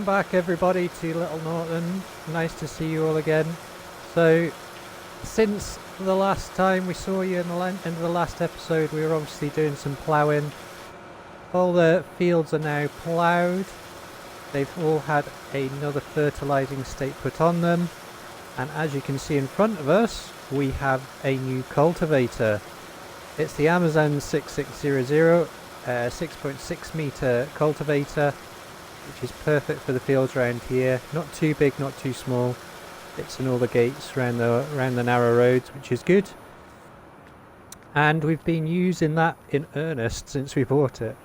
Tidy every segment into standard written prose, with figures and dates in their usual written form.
back everybody to Little Norton. Nice to see you all again. So since the last time we saw you in the end of the last episode, we were obviously doing some ploughing. All the fields are now ploughed. They've all had another fertilising state put on them, and as you can see in front of us we have a new cultivator. It's the Amazon 6600 6.6 metre cultivator, which is perfect for the fields around here. Not too big, not too small. Fits in all the gates around the narrow roads, which is good. And we've been using that in earnest since we bought it.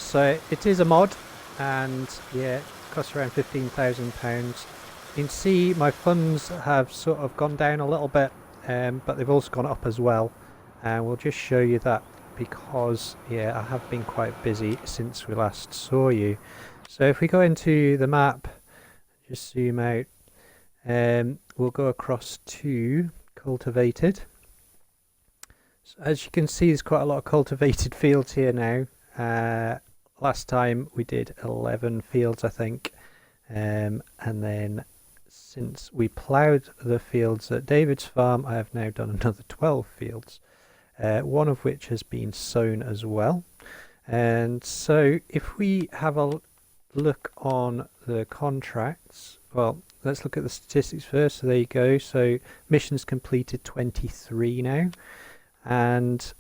So it is a mod, and yeah, it costs around £15,000. You can see my funds have sort of gone down a little bit, but they've also gone up as well. And we'll just show you that, because yeah, I have been quite busy since we last saw you. So if we go into the map, just zoom out, we'll go across to cultivated. So as you can see, there's quite a lot of cultivated fields here now. Last time we did 11 fields, I think, and then since we ploughed the fields at David's farm, I have now done another 12 fields. One of which has been sown as well. And so if we have a look on the contracts, well, let's look at the statistics first. So there you go. So missions completed 23 now, and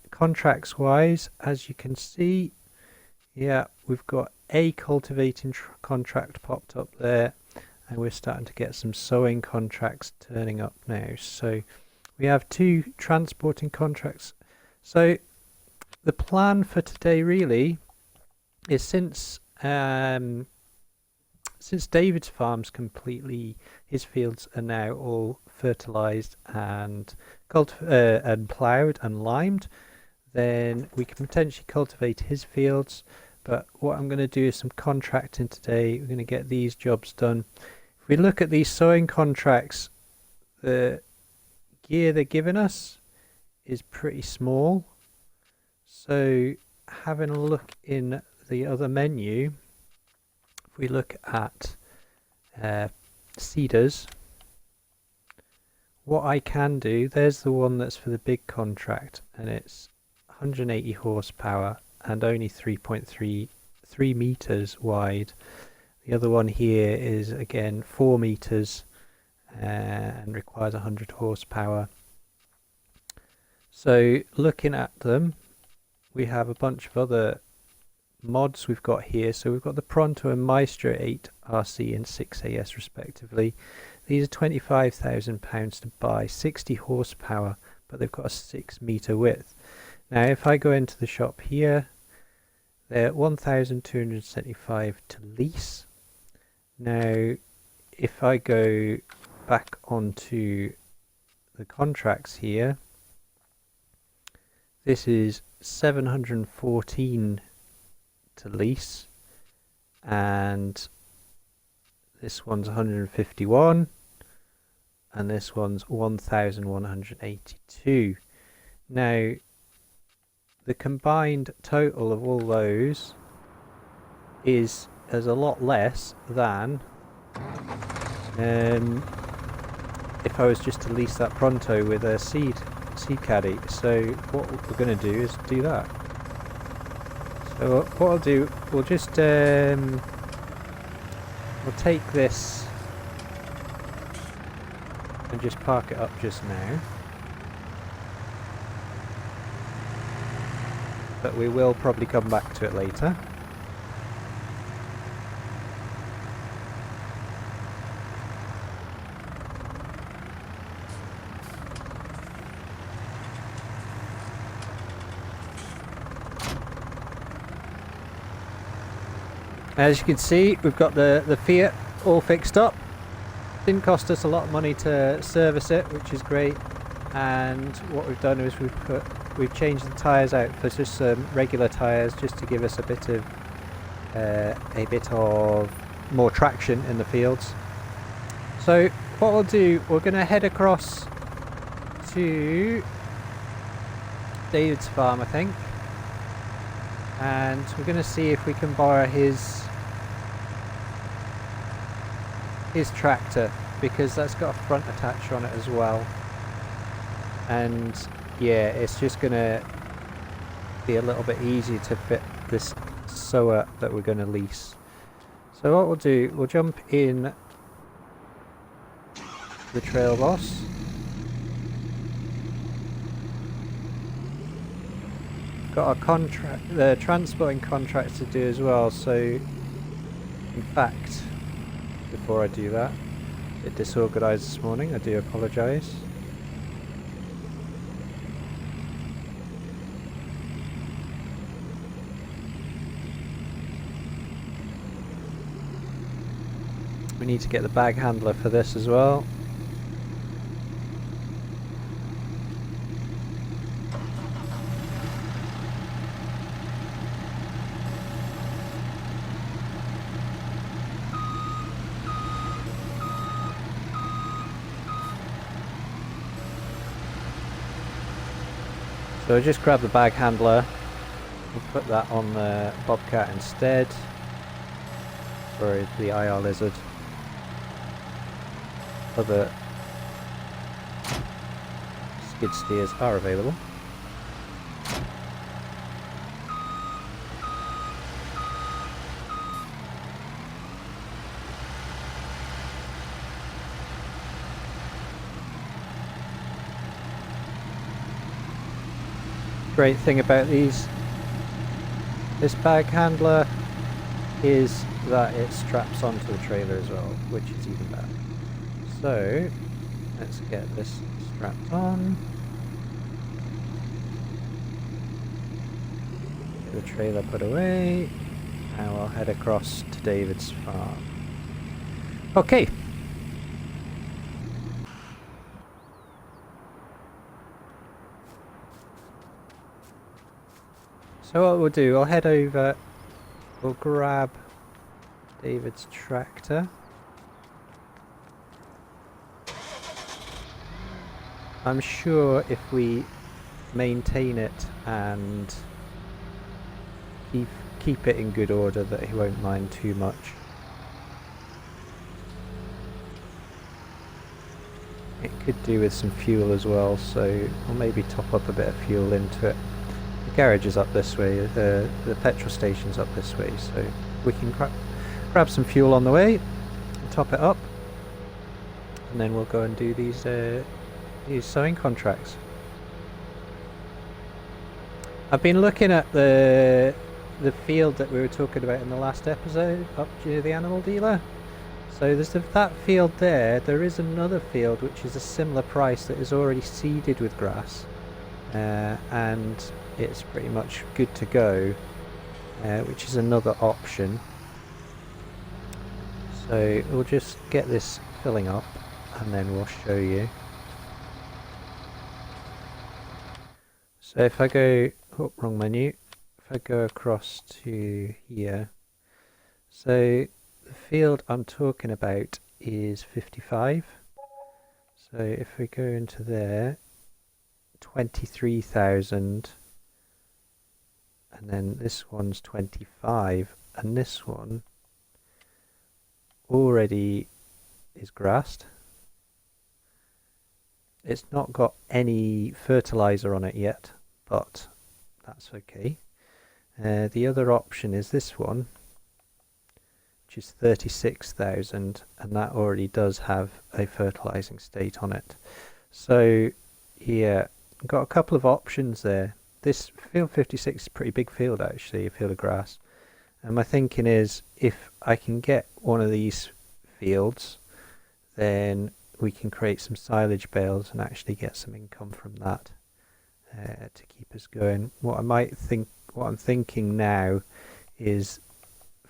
contracts wise, as you can see, yeah, we've got a cultivating contract popped up there, and we're starting to get some sowing contracts turning up now. So we have 2 transporting contracts. So the plan for today really is, since David's farm's completely, his fields are now all fertilised and ploughed and limed, then we can potentially cultivate his fields. But what I'm going to do is some contracting today. We're going to get these jobs done. If we look at these sowing contracts, the gear they're giving us is pretty small. So having a look in the other menu, if we look at seeders, what I can do, there's the one that's for the big contract, and it's 180 horsepower and only 3.3 meters wide. The other one here is again 4 meters and requires 100 horsepower. So looking at them, we have a bunch of other mods we've got here. So we've got the Pronto and Maestro 8RC and 6AS respectively. These are £25,000 to buy, 60 horsepower, but they've got a 6 meter width. Now if I go into the shop here, they're 1,275 to lease. Now if I go back onto the contracts here, this is 714 to lease, and this one's 151, and this one's 1,182. Now the combined total of all those is a lot less than if I was just to lease that Pronto with a seed caddy. So what we're going to do is do that. So what I'll do, we'll just we'll take this and just park it up just now, but we will probably come back to it later. As you can see, we've got the Fiat all fixed up. Didn't cost us a lot of money to service it, which is great. And what we've done is we've changed the tyres out for just some regular tyres, just to give us a bit of more traction in the fields. So what we'll do, we're going to head across to David's farm, I think, and we're going to see if we can borrow his his tractor, because that's got a front attach on it as well. And yeah, it's just gonna be a little bit easier to fit this sower that we're gonna lease. So what we'll do, we'll jump in the trail boss. Got a transporting contract to do as well, so in fact, before I do that, a bit disorganised this morning, I do apologise. We need to get the bag handler for this as well. So just grab the bag handler, we'll put that on the Bobcat instead. Sorry, the IR Lizard. Other skid steers are available. Great thing about this bag handler is that it straps onto the trailer as well, which is even better. So let's get this strapped on. Get the trailer put away, and we'll head across to David's farm. Okay. So what we'll do, I'll head over, we'll grab David's tractor. I'm sure if we maintain it and keep it in good order that he won't mind too much. It could do with some fuel as well, so we'll maybe top up a bit of fuel into it. The garage is up this way, the petrol station's up this way, so we can grab some fuel on the way, top it up, and then we'll go and do these sowing contracts. I've been looking at the field that we were talking about in the last episode, up to the animal dealer. So there's that field there. There is another field which is a similar price that is already seeded with grass, and it's pretty much good to go, which is another option. So we'll just get this filling up and then we'll show you. So if I go, oh, wrong menu, if I go across to here, so the field I'm talking about is 55. So if we go into there, 23,000, and then this one's 25, and this one already is grassed. It's not got any fertilizer on it yet, but that's okay. The other option is this one, which is 36,000, and that already does have a fertilizing state on it. So yeah, got a couple of options there. This field 56 is a pretty big field actually, a field of grass. And my thinking is, if I can get one of these fields, then we can create some silage bales and actually get some income from that to keep us going. What I'm thinking now is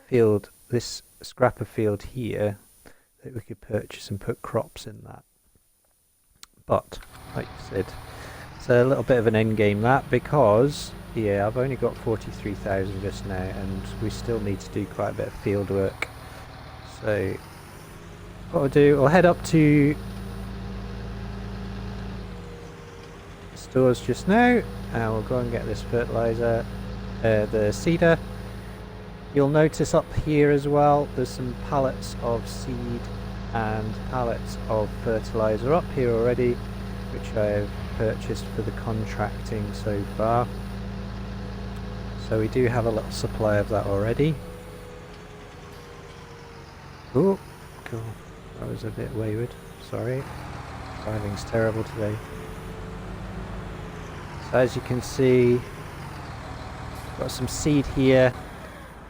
this scrap of field here that we could purchase and put crops in that. But like I said, it's a little bit of an end game that, because yeah, I've only got 43,000 just now, and we still need to do quite a bit of field work. So what we'll do, we'll head up to the stores just now, and we'll go and get this fertilizer, the seeder. You'll notice up here as well, there's some pallets of seed and pallets of fertilizer up here already, which I've purchased for the contracting so far. So we do have a little supply of that already. Oh, cool. That was a bit wayward. Sorry. Driving's terrible today. So as you can see, got some seed here,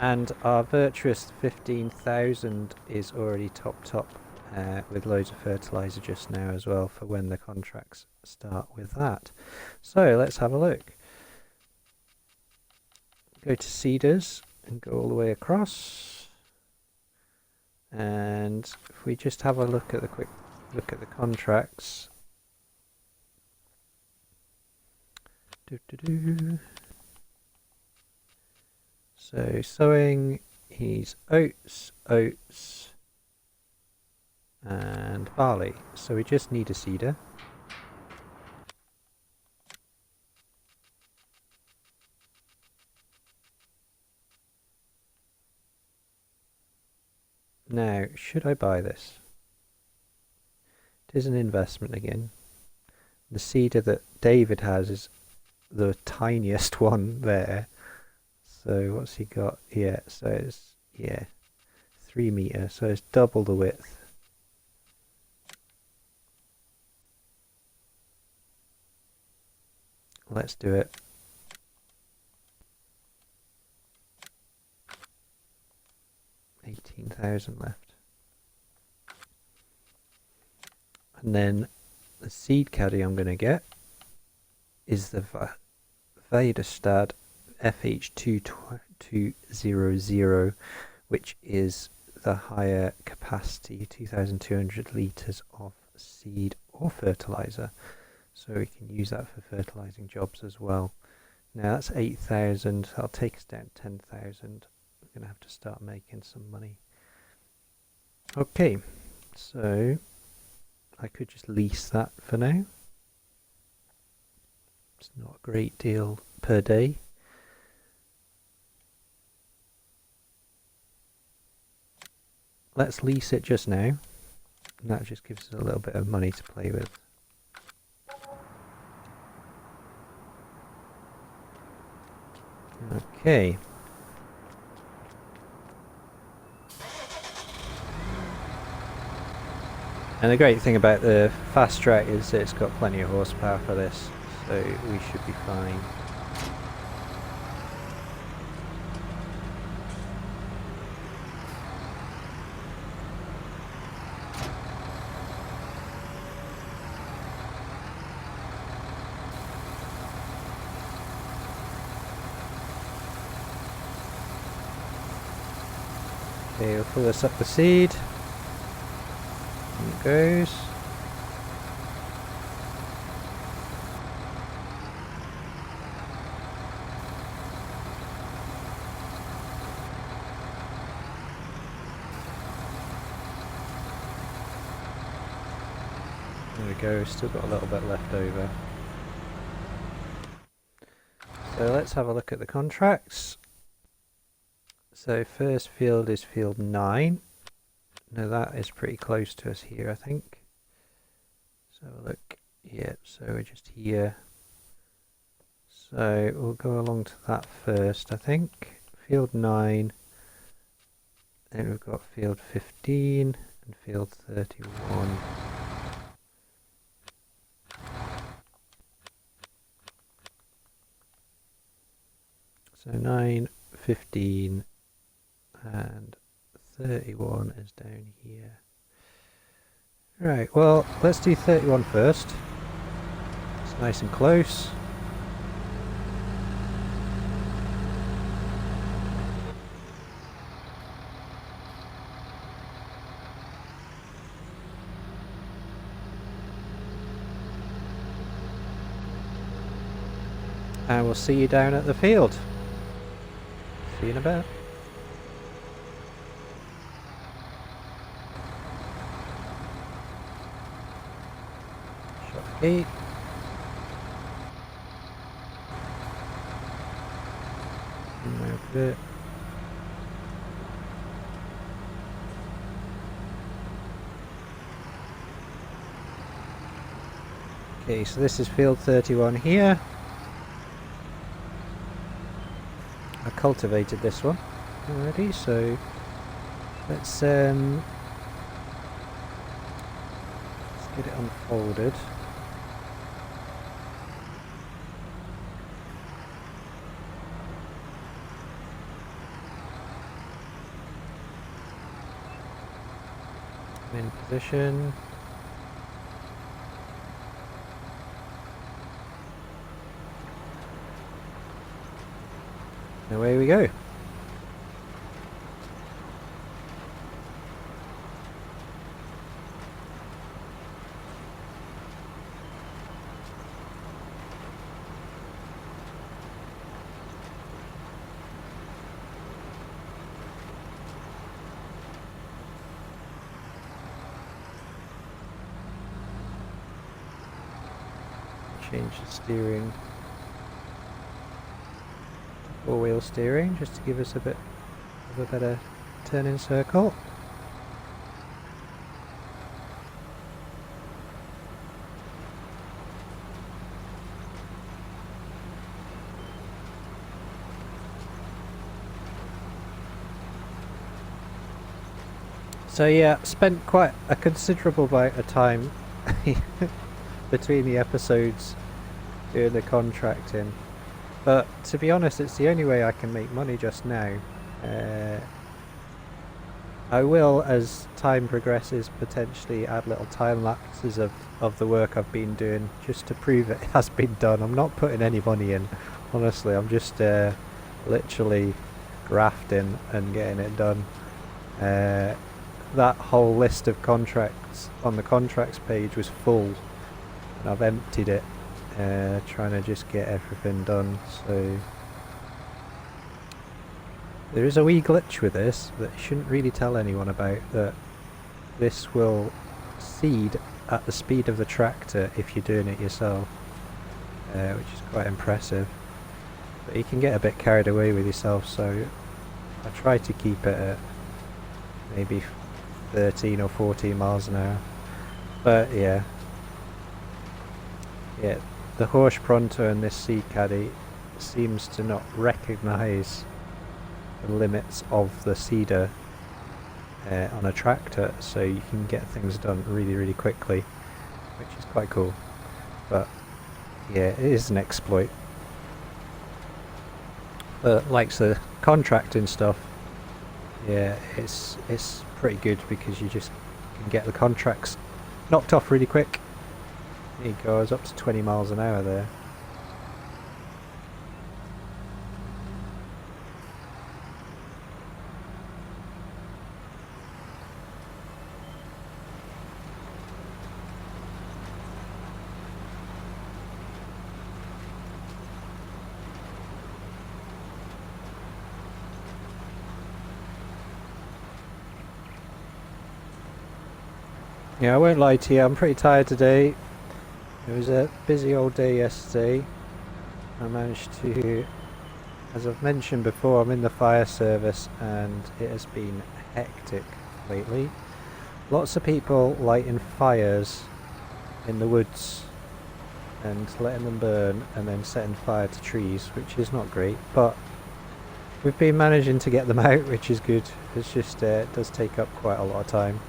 and our virtuous 15,000 is already topped up with loads of fertilizer just now as well for when the contracts start with that. So let's have a look. Go to seeders and go all the way across, and if we just have a look at the quick look at the contracts. So sowing, he's oats, and barley. So we just need a seeder. Now, should I buy this? It is an investment again. The seeder that David has is the tiniest one there. So what's he got? Yeah, so it's 3 meters, so it's double the width. Let's do it. $18,000 left. And then the seed caddy I'm going to get is the Vaderstad FH2200, which is the higher capacity 2,200 litres of seed or fertilizer. So we can use that for fertilizing jobs as well. Now that's 8,000. That'll take us down 10,000. We're going to have to start making some money. Okay, so I could just lease that for now. It's not a great deal per day. Let's lease it just now. And that just gives us a little bit of money to play with. Okay. And the great thing about the fast track is that it's got plenty of horsepower for this, so we should be fine. Okay, we'll pull this up the seed. It goes. There we go, still got a little bit left over. So let's have a look at the contracts. So first field is field 9. Now that is pretty close to us here, I think. So look, yeah, so we're just here. So we'll go along to that first, I think. Field 9. Then we've got field 15 and field 31. So 9, 15 and 31 is down here. Right, well, let's do 31 first. It's nice and close. And we'll see you down at the field. See you in a bit. Shut the gate. Move it. Okay, so this is field 31 here. I cultivated this one already, so let's get it unfolded. I'm in position. Away we go. Change the steering. Four-wheel steering just to give us a bit of a better turning circle. So yeah, spent quite a considerable amount of time between the episodes doing the contracting. But to be honest, it's the only way I can make money just now. I will, as time progresses, potentially add little time lapses of the work I've been doing just to prove it has been done. I'm not putting any money in, honestly. I'm just literally grafting and getting it done. That whole list of contracts on the contracts page was full, and I've emptied it. Trying to just get everything done. So there is a wee glitch with this that you shouldn't really tell anyone about, that this will seed at the speed of the tractor if you're doing it yourself, which is quite impressive, but you can get a bit carried away with yourself, so I try to keep it at maybe 13 or 14 miles an hour. But yeah, the Horsch Pronto and this seed caddie seems to not recognise the limits of the seeder on a tractor, so you can get things done really quickly, which is quite cool. But yeah, it is an exploit. But like the contracting stuff, yeah, it's pretty good because you just can get the contracts knocked off really quick. There you go, I was up to 20 miles an hour there. Yeah, I won't lie to you, I'm pretty tired today. It was a busy old day yesterday. I managed to, as I've mentioned before, I'm in the fire service and it has been hectic lately. Lots of people lighting fires in the woods and letting them burn and then setting fire to trees, which is not great, but we've been managing to get them out, which is good. It's just it does take up quite a lot of time.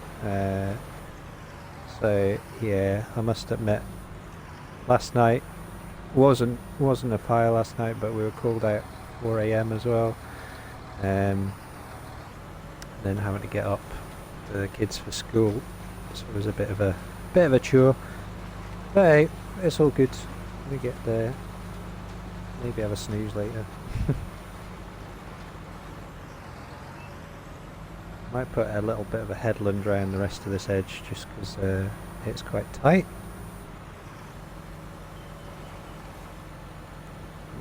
So yeah, I must admit, last night wasn't a fire last night, but we were called out 4 AM as well. Then having to get up for the kids for school, so it was a bit of a chore. But hey, it's all good. We get there. Maybe have a snooze later. Might put a little bit of a headland around the rest of this edge just because it's quite tight.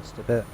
Just a bit.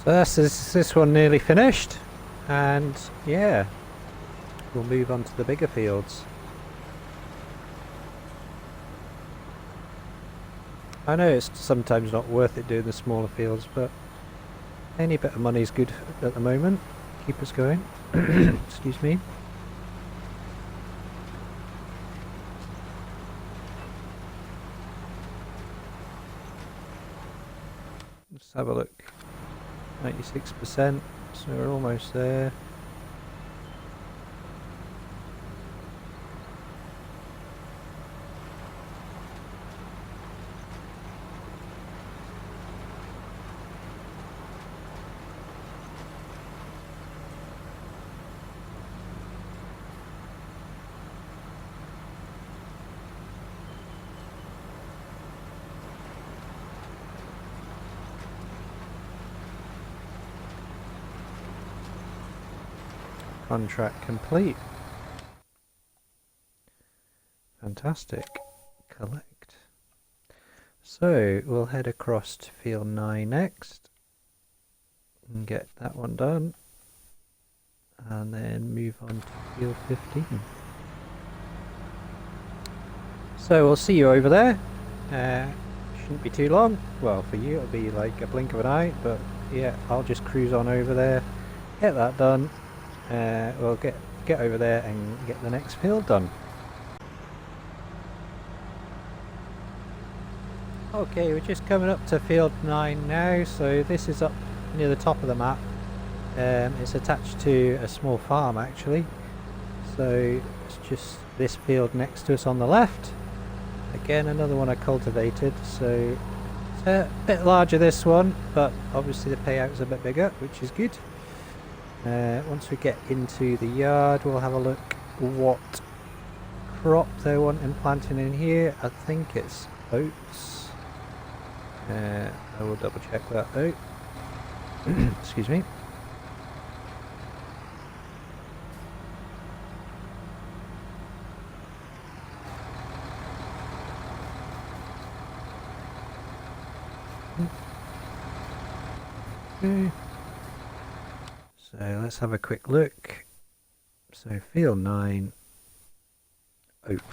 So that's this one nearly finished, and yeah, we'll move on to the bigger fields. I know it's sometimes not worth it doing the smaller fields, but any bit of money is good at the moment. Keep us going. Excuse me. Let's have a look. 96%, so we're almost there. Contract complete. Fantastic. Collect. So we'll head across to field 9 next and get that one done, and then move on to field 15. So we'll see you over there. Shouldn't be too long. Well, for you it'll be like a blink of an eye, but yeah, I'll just cruise on over there, get that done. We'll get over there and get the next field done. Okay, we're just coming up to field 9 now, so this is up near the top of the map. It's attached to a small farm actually, so it's just this field next to us on the left. Again, another one I cultivated, so it's a bit larger this one, but obviously the payout's a bit bigger, which is good. Once we get into the yard, we'll have a look what crop they want in planting in here. I think it's oats. I will double check that though. Excuse me. Okay. So let's have a quick look. So field 9, oats.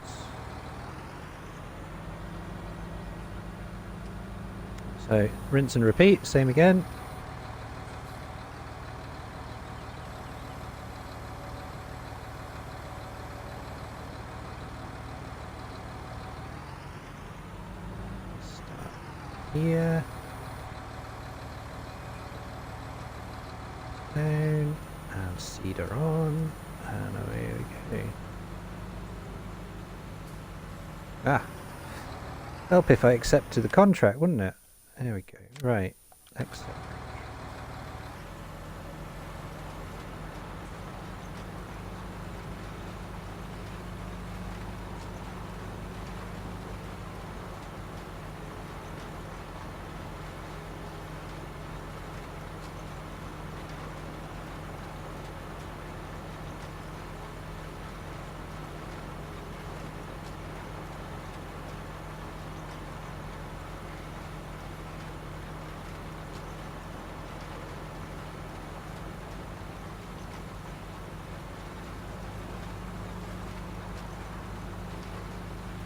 So rinse and repeat, same again. Start here. Down and cedar on, and away we go. Ah, help if I accepted the contract, wouldn't it? There we go. Right, accept.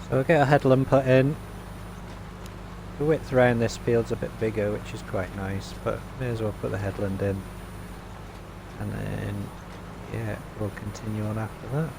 So we'll get a headland put in. The width around this field's a bit bigger, which is quite nice, but may as well put the headland in. And then, yeah, we'll continue on after that.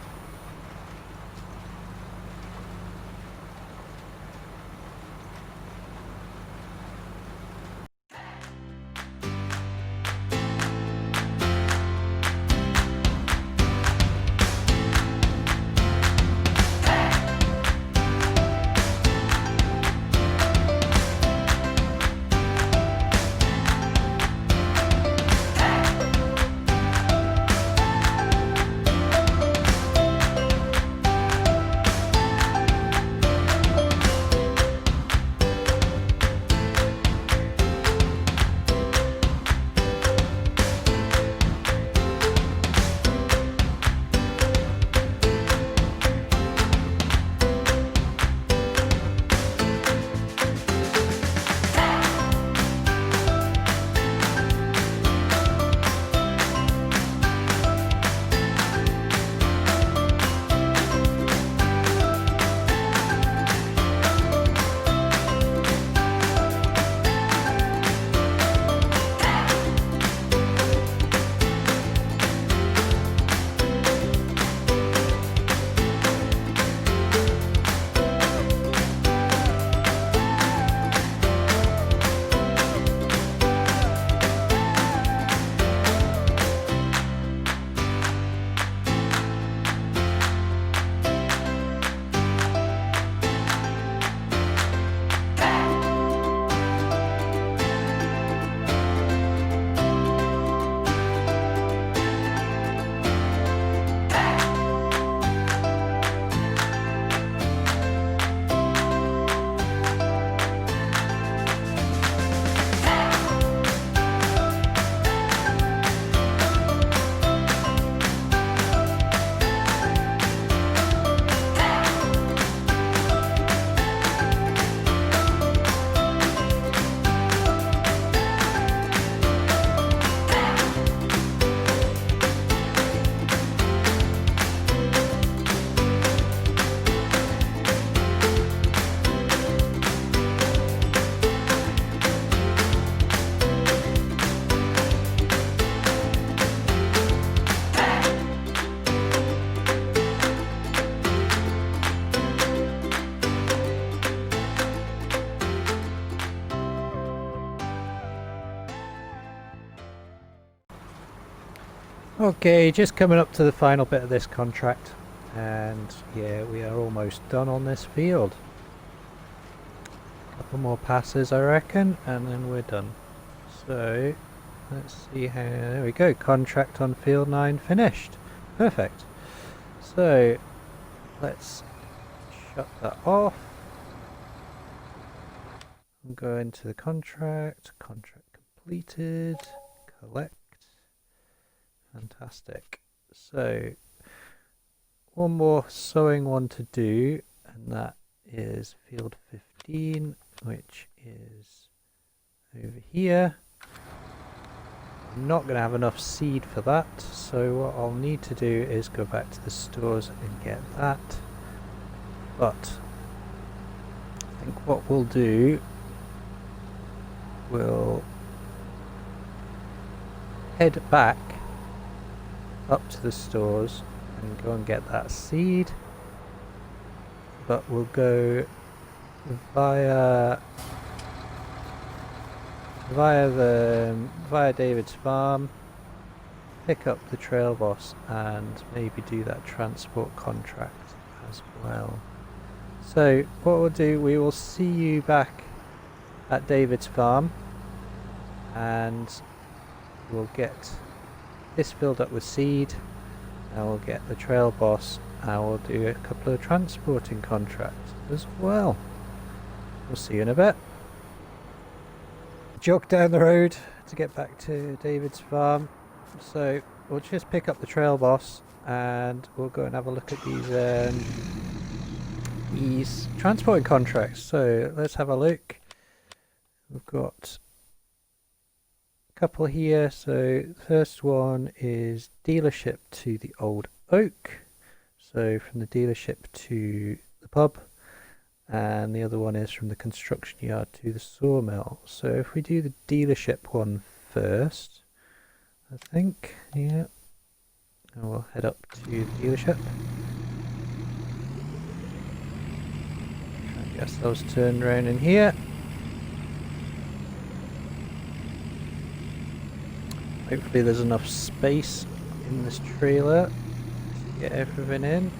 Okay, just coming up to the final bit of this contract, and yeah, we are almost done on this field. A couple more passes I reckon, and then we're done. So let's see how, there we go, contract on field 9 finished. Perfect. So let's shut that off and go into the contract completed, collect. Fantastic. So one more sowing one to do, and that is field 15, which is over here. I'm not going to have enough seed for that, so what I'll need to do is go back to the stores and get that. But I think what we'll do, we'll head back up to the stores and go and get that seed, but we'll go via David's farm, pick up the trail boss, and maybe do that transport contract as well. So what we'll do, we will see you back at David's farm, and we'll get this filled up with seed, and we'll get the trail boss, and we'll do a couple of transporting contracts as well. We'll see you in a bit. Jog down the road to get back to David's farm, so we'll just pick up the trail boss and we'll go and have a look at these transporting contracts. So let's have a look. We've got couple here. So the first one is dealership to the Old Oak, so from the dealership to the pub, and the other one is from the construction yard to the sawmill. So if we do the dealership one first, I think, yeah, and we'll head up to the dealership. I guess those turned around in here. Hopefully there's enough space in this trailer to get everything in.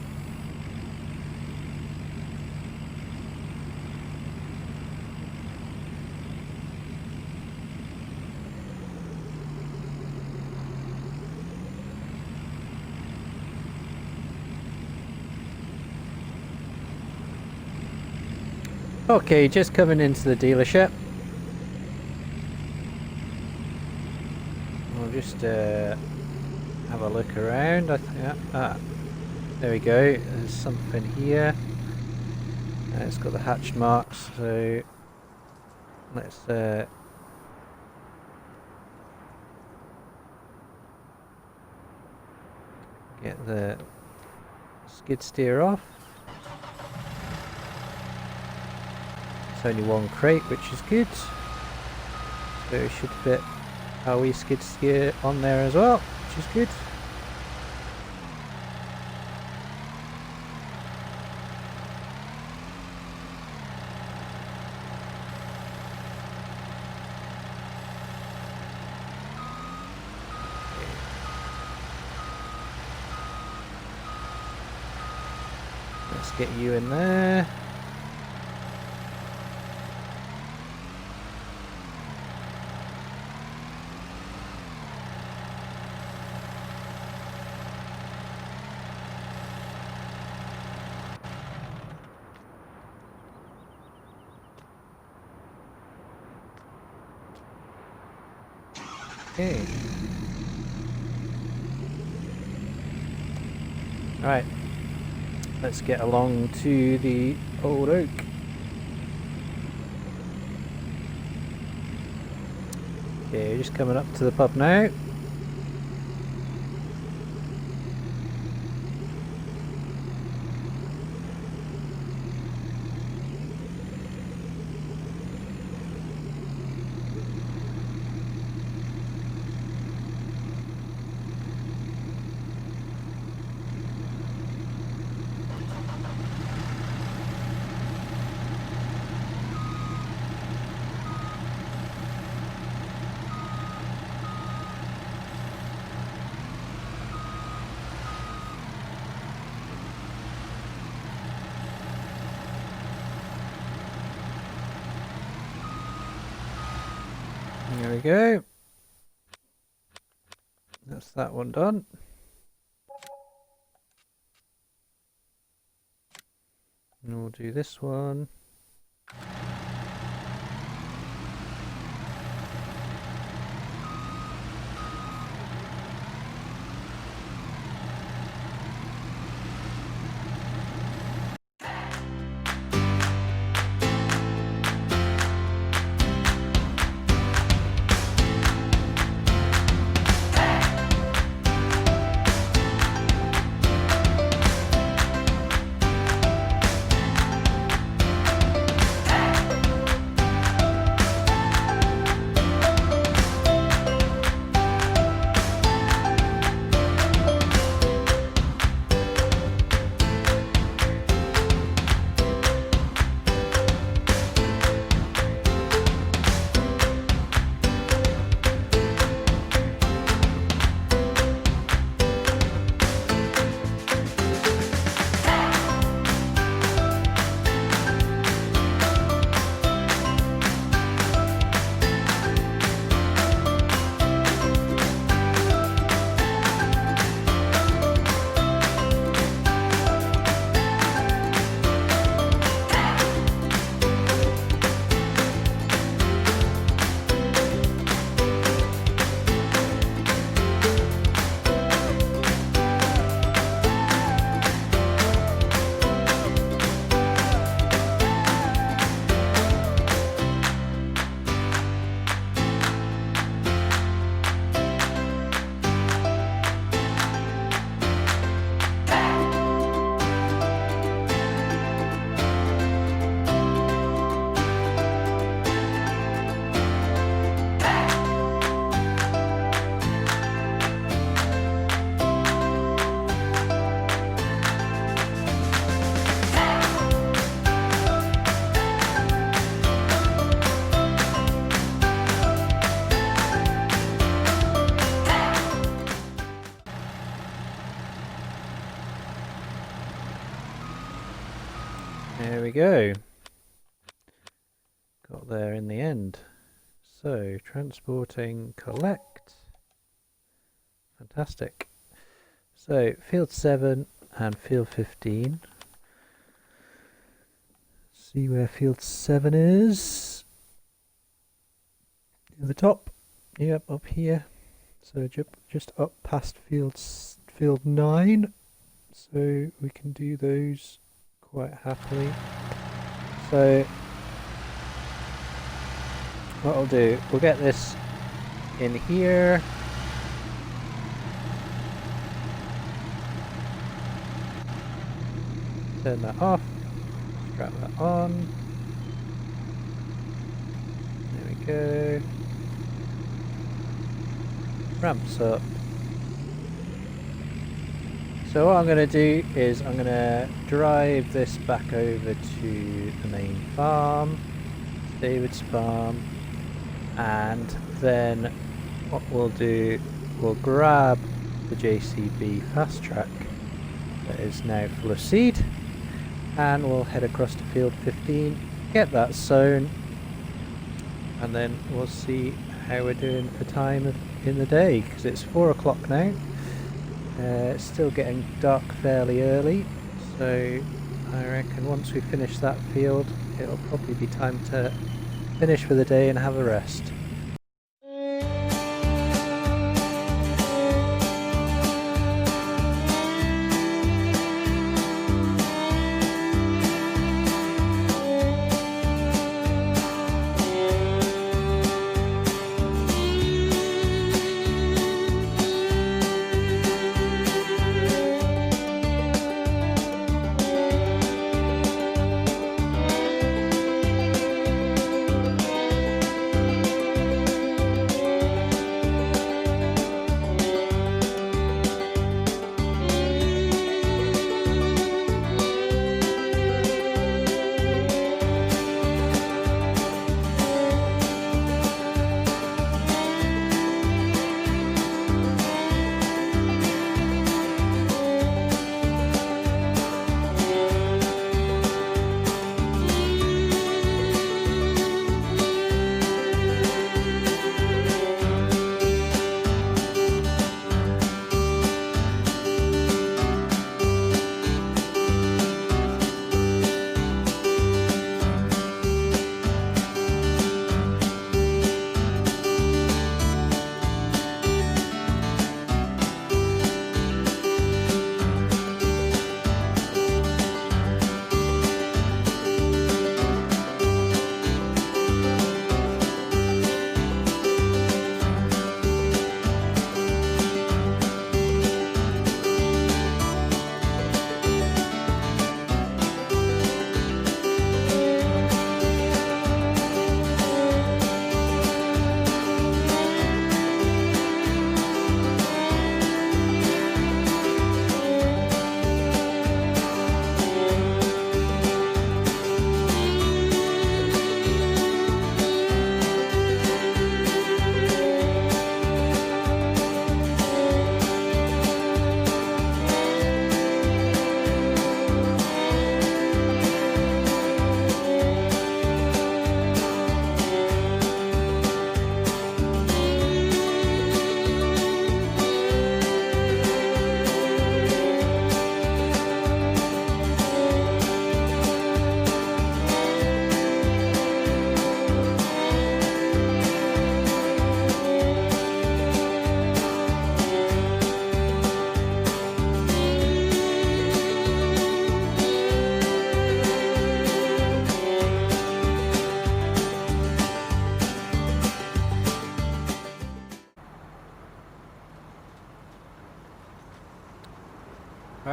Okay, just coming into the dealership. Just have a look around. I think there we go. There's something here. It's got the hatch marks. So let's get the skid steer off. It's only one crate, which is good. So it should fit our wee skid steer on there as well, which is good. Let's get you in there. Okay. Right. Let's get along to the Old Oak. Okay, just coming up to the pub now. There we go. That's that one done. And we'll do this one. There we go. Got there in the end. So, transporting, collect. Fantastic. So, field 7 and field 15. See where field 7 is. At the top. Yep, up here. So, just up past field 9. So, we can do those quite happily. So what I'll do, we'll get this in here. Turn that off. Strap that on. There we go. Ramps up. So what I'm going to do is I'm going to drive this back over to the main farm, David's farm, and then what we'll do, we'll grab the JCB fast track that is now full of seed, and we'll head across to field 15, get that sown, and then we'll see how we're doing for time in the day, because it's 4 o'clock now. It's still getting dark fairly early, so I reckon once we finish that field it'll probably be time to finish for the day and have a rest.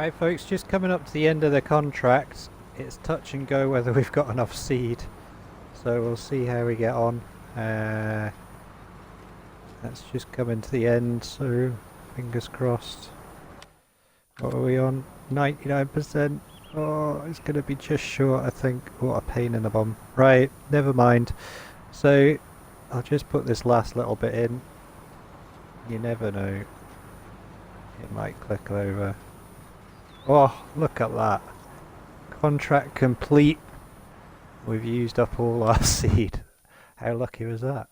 Right folks, just coming up to the end of the contract. It's touch and go whether we've got enough seed, so we'll see how we get on. That's just coming to the end, so fingers crossed. What are we on? 99%. Oh, it's going to be just short, I think. What a pain in the bum. Right, never mind. So I'll just put this last little bit in. You never know. It might click over. Oh, look at that. Contract complete. We've used up all our seed. How lucky was that?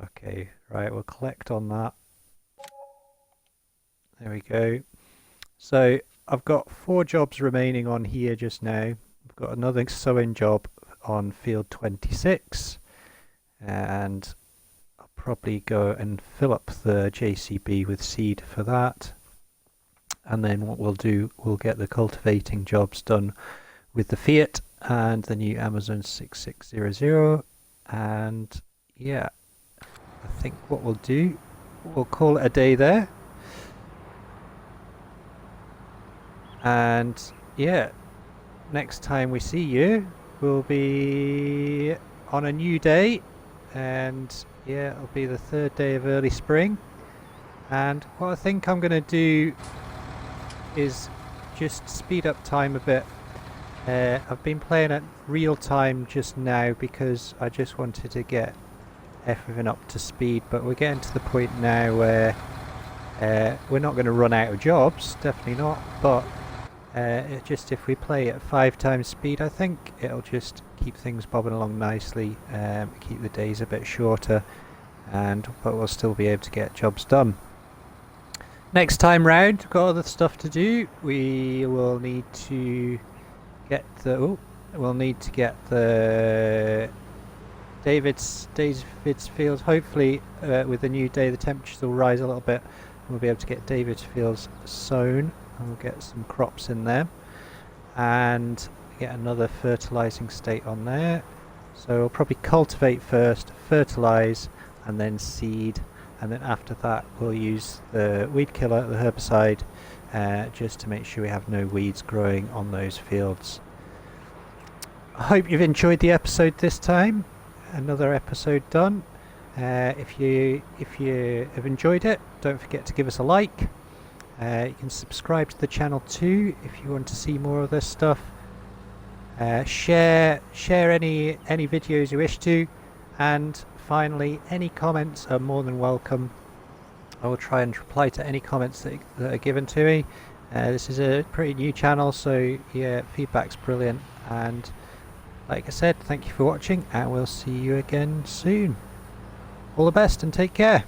Okay, right, we'll collect on that. There we go. So I've got 4 jobs remaining on here just now. I've got another sowing job on field 26, and I'll probably go and fill up the JCB with seed for that. And then what we'll do, we'll get the cultivating jobs done with the Fiat and the new Amazon 6600. And yeah, I think what we'll do, we'll call it a day there. And yeah, next time we see you, we'll be on a new day. And yeah, it'll be the 3rd day of early spring. And what I think I'm going to do is just speed up time a bit. I've been playing at real time just now because I just wanted to get everything up to speed, but we're getting to the point now where we're not going to run out of jobs, definitely not, but it just, if we play at 5 times speed, I think it'll just keep things bobbing along nicely, keep the days a bit shorter, but we'll still be able to get jobs done. Next time round, we've got other stuff to do. We will need to get the David's fields. Hopefully, with the new day, the temperatures will rise a little bit. We'll be able to get David's fields sown, and we'll get some crops in there, and get another fertilizing state on there. So we'll probably cultivate first, fertilize, and then seed. And then after that we'll use the weed killer, the herbicide, just to make sure we have no weeds growing on those fields. I hope you've enjoyed the episode this time. Another episode done. If you have enjoyed it, don't forget to give us a like. You can subscribe to the channel too if you want to see more of this stuff. Share any videos you wish to, and finally, any comments are more than welcome. I will try and reply to any comments that are given to me. This is a pretty new channel, so yeah, feedback's brilliant. And like I said, thank you for watching, and we'll see you again soon. All the best and take care.